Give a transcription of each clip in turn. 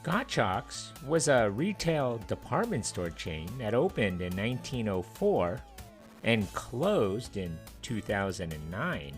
Gottschalks was a retail department store chain that opened in 1904 and closed in 2009.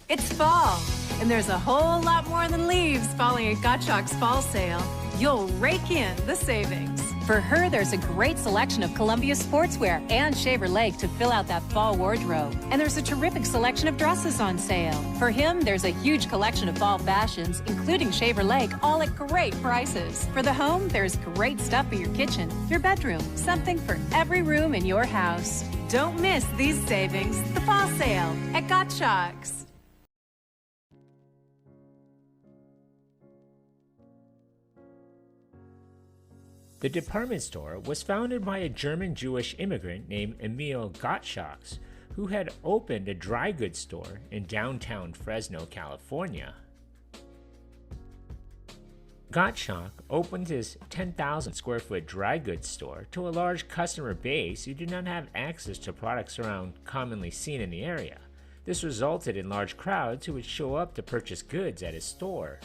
It's fall, and there's a whole lot more than leaves falling at Gottschalks' fall sale. You'll rake in the savings. For her, there's a great selection of Columbia sportswear and Shaver Lake to fill out that fall wardrobe. And there's a terrific selection of dresses on sale. For him, there's a huge collection of fall fashions, including Shaver Lake, all at great prices. For the home, there's great stuff for your kitchen, your bedroom, something for every room in your house. Don't miss these savings. The fall sale at Gottschalks. The department store was founded by a German-Jewish immigrant named Emil Gottschalks, who had opened a dry goods store in downtown Fresno, California. Gottschalk opened his 10,000 square foot dry goods store to a large customer base who did not have access to products around commonly seen in the area. This resulted in large crowds who would show up to purchase goods at his store.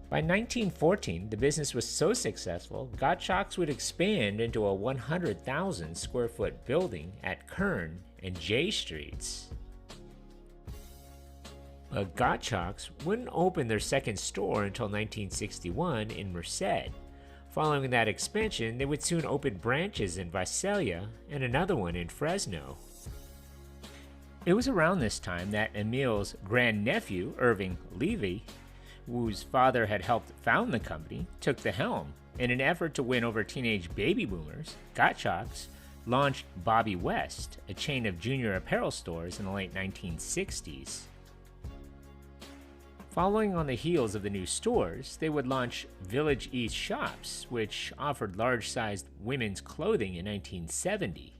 By 1914, the business was so successful, Gottschalks would expand into a 100,000 square foot building at Kern and J Streets. But Gottschalks wouldn't open their second store until 1961 in Merced. Following that expansion, they would soon open branches in Visalia and another one in Fresno. It was around this time that Emil's grandnephew, Irving Levy, whose father had helped found the company, took the helm. In an effort to win over teenage baby boomers, Gottschalks launched Bobby West, a chain of junior apparel stores in the late 1960s. Following on the heels of the new stores, they would launch Village East Shops, which offered large-sized women's clothing in 1970.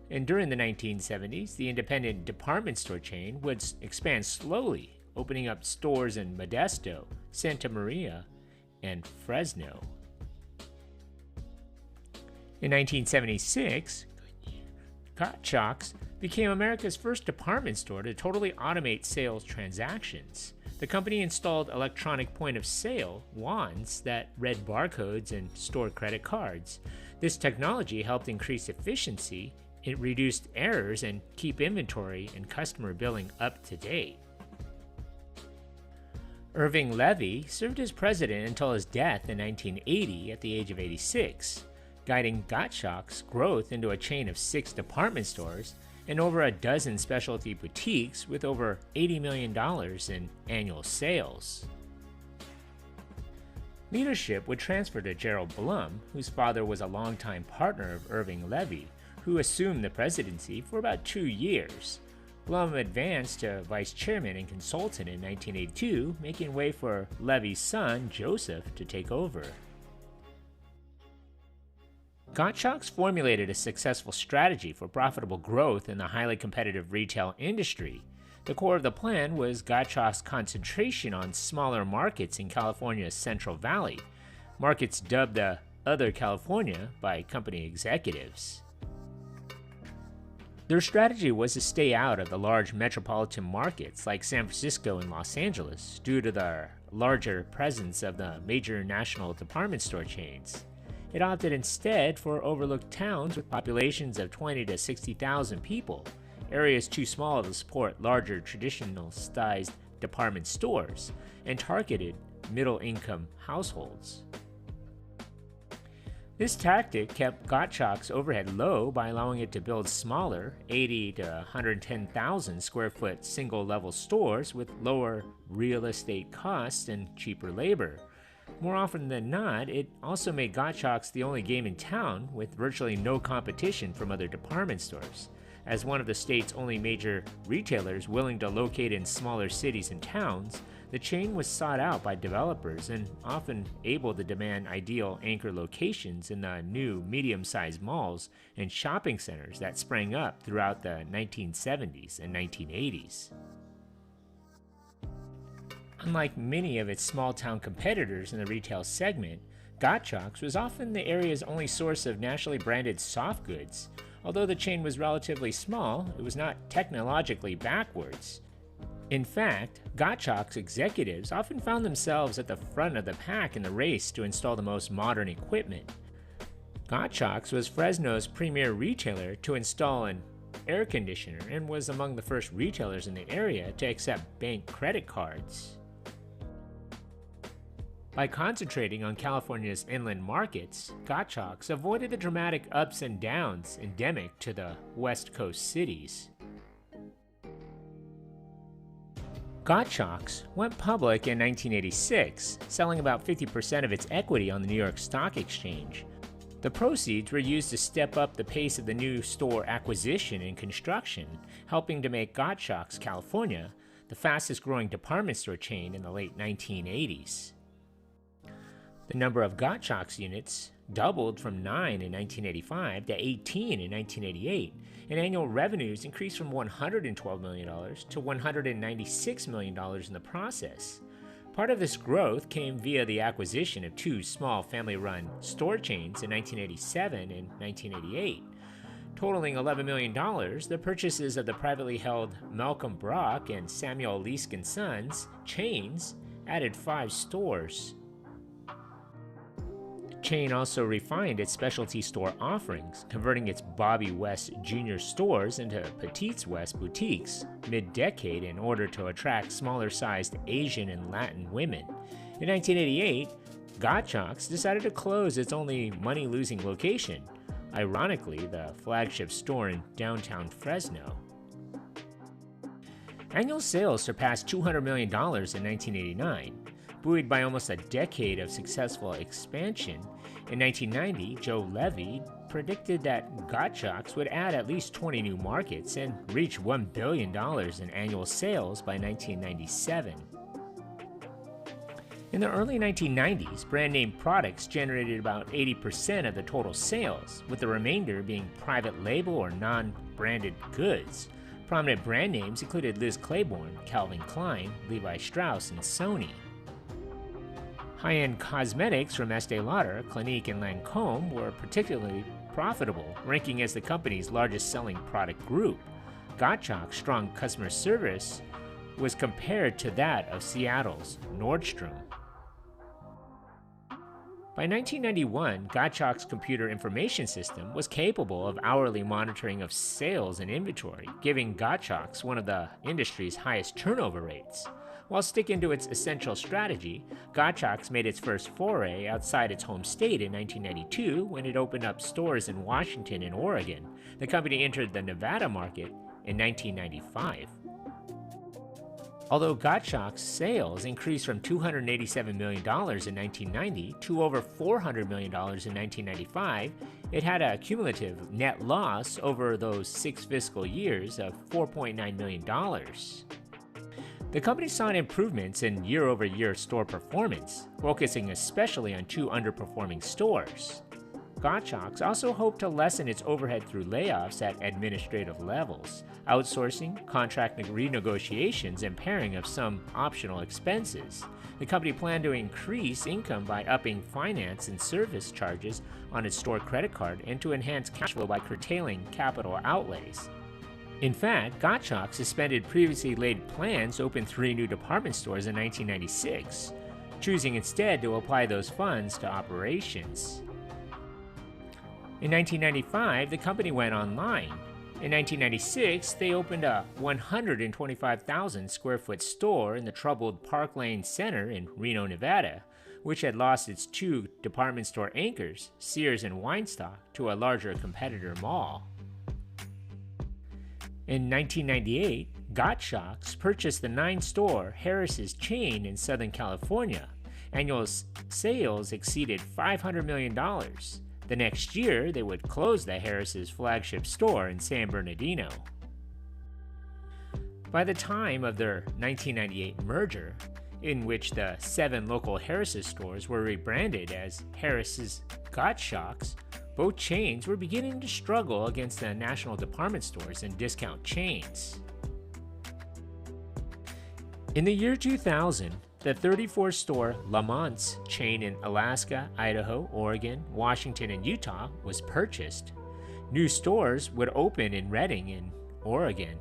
And during the 1970s, the independent department store chain would expand slowly, opening up stores in Modesto, Santa Maria, and Fresno. In 1976, Gottschalks became America's first department store to totally automate sales transactions. The company installed electronic point-of-sale wands that read barcodes and stored credit cards. This technology helped increase efficiency, it reduced errors, and keep inventory and customer billing up to date. Irving Levy served as president until his death in 1980 at the age of 86, guiding Gottschalks' growth into a chain of 6 department stores and over a dozen specialty boutiques with over $80 million in annual sales. Leadership would transfer to Gerald Blum, whose father was a longtime partner of Irving Levy, who assumed the presidency for about 2 years. Blum advanced to vice chairman and consultant in 1982, making way for Levy's son, Joseph, to take over. Gottschalks formulated a successful strategy for profitable growth in the highly competitive retail industry. The core of the plan was Gottschalks' concentration on smaller markets in California's Central Valley, markets dubbed the Other California by company executives. Their strategy was to stay out of the large metropolitan markets like San Francisco and Los Angeles due to the larger presence of the major national department store chains. It opted instead for overlooked towns with populations of 20 to 60,000 people, areas too small to support larger traditional-sized department stores, and targeted middle-income households. This tactic kept Gottschalks' overhead low by allowing it to build smaller, 80 to 110,000 square foot single-level stores with lower real estate costs and cheaper labor. More often than not, it also made Gottschalks the only game in town with virtually no competition from other department stores. As one of the state's only major retailers willing to locate in smaller cities and towns, the chain was sought out by developers and often able to demand ideal anchor locations in the new medium-sized malls and shopping centers that sprang up throughout the 1970s and 1980s. Unlike many of its small-town competitors in the retail segment, Gottschalks was often the area's only source of nationally branded soft goods. Although the chain was relatively small, it was not technologically backwards. In fact, Gottschalks executives often found themselves at the front of the pack in the race to install the most modern equipment. Gottschalks was Fresno's premier retailer to install an air conditioner and was among the first retailers in the area to accept bank credit cards. By concentrating on California's inland markets, Gottschalks avoided the dramatic ups and downs endemic to the West Coast cities. Gottschalks went public in 1986, selling about 50% of its equity on the New York Stock Exchange. The proceeds were used to step up the pace of the new store acquisition and construction, helping to make Gottschalks California the fastest growing department store chain in the late 1980s. The number of Gottschalks units doubled from 9 in 1985 to 18 in 1988, and annual revenues increased from $112 million to $196 million in the process. Part of this growth came via the acquisition of two small family-run store chains in 1987 and 1988. Totaling $11 million, the purchases of the privately held Malcolm Brock and Samuel Leask & Sons chains added 5 stores. The chain also refined its specialty store offerings, converting its Bobby West Jr. stores into Petite West boutiques mid-decade in order to attract smaller-sized Asian and Latin women. In 1988, Gottschalks decided to close its only money-losing location, ironically the flagship store in downtown Fresno. Annual sales surpassed $200 million in 1989. Buoyed by almost a decade of successful expansion, in 1990, Joe Levy predicted that Gottschalks would add at least 20 new markets and reach $1 billion in annual sales by 1997. In the early 1990s, brand name products generated about 80% of the total sales, with the remainder being private label or non-branded goods. Prominent brand names included Liz Claiborne, Calvin Klein, Levi Strauss, and Sony. High-end cosmetics from Estee Lauder, Clinique, and Lancôme were particularly profitable, ranking as the company's largest selling product group. Gottschalks' strong customer service was compared to that of Seattle's Nordstrom. By 1991, Gottschalks' computer information system was capable of hourly monitoring of sales and inventory, giving Gottschalks one of the industry's highest turnover rates. While sticking to its essential strategy, Gottschalks made its first foray outside its home state in 1992 when it opened up stores in Washington and Oregon. The company entered the Nevada market in 1995. Although Gottschalks' sales increased from $287 million in 1990 to over $400 million in 1995, it had a cumulative net loss over those 6 fiscal years of $4.9 million. The company saw improvements in year-over-year store performance, focusing especially on 2 underperforming stores. Gottschalks also hoped to lessen its overhead through layoffs at administrative levels, outsourcing, contract renegotiations, and paring of some optional expenses. The company planned to increase income by upping finance and service charges on its store credit card and to enhance cash flow by curtailing capital outlays. In fact, Gottschalks suspended previously laid plans to open 3 new department stores in 1996, choosing instead to apply those funds to operations. In 1995, the company went online. In 1996, they opened a 125,000 square foot store in the troubled Park Lane Center in Reno, Nevada, which had lost its 2 department store anchors, Sears and Weinstock, to a larger competitor mall. In 1998, Gottschalks purchased the 9-store Harris' chain in Southern California. Annual sales exceeded $500 million. The next year, they would close the Harris' flagship store in San Bernardino. By the time of their 1998 merger, in which the 7 local Harris' stores were rebranded as Harris' Gottschalks, both chains were beginning to struggle against the national department stores and discount chains. In the year 2000, the 34-store Lamont's chain in Alaska, Idaho, Oregon, Washington, and Utah was purchased. New stores would open in Redding in Oregon.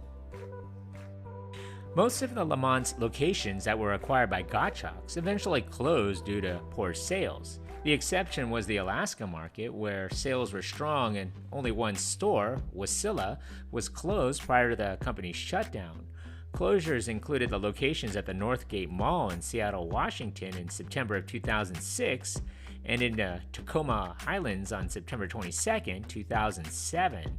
Most of the Le Mans locations that were acquired by Gottschalks eventually closed due to poor sales. The exception was the Alaska market, where sales were strong and only one store, Wasilla, was closed prior to the company's shutdown. Closures included the locations at the Northgate Mall in Seattle, Washington in September of 2006 and in the Tacoma Highlands on September 22, 2007.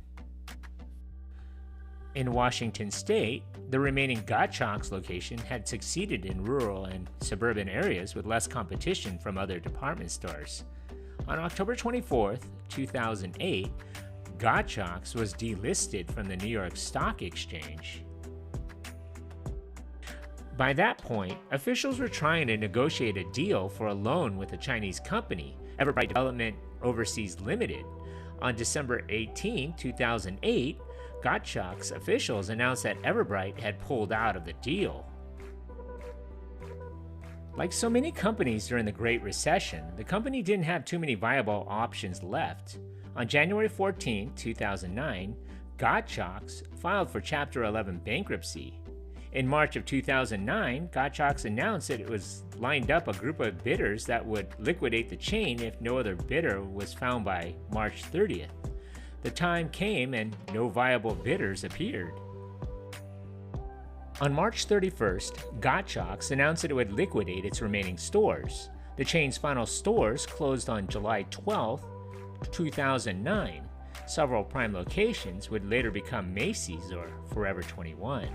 In Washington state, the remaining Gottschalks location had succeeded in rural and suburban areas with less competition from other department stores. On October 24, 2008, Gottschalks was delisted from the New York Stock Exchange. By that point, officials were trying to negotiate a deal for a loan with a Chinese company, Everbright Development Overseas Limited. On December 18, 2008, Gottschalks officials announced that Everbright had pulled out of the deal. Like so many companies during the Great Recession, the company didn't have too many viable options left. On January 14, 2009, Gottschalks filed for Chapter 11 bankruptcy. In March of 2009, Gottschalks announced that it was lined up a group of bidders that would liquidate the chain if no other bidder was found by March 30th. The time came and no viable bidders appeared. On March 31st, Gottschalks announced that it would liquidate its remaining stores. The chain's final stores closed on July 12, 2009. Several prime locations would later become Macy's or Forever 21.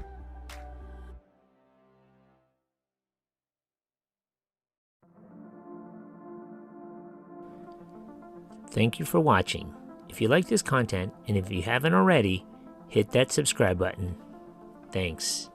Thank you for watching. If you like this content, and if you haven't already, hit that subscribe button. Thanks.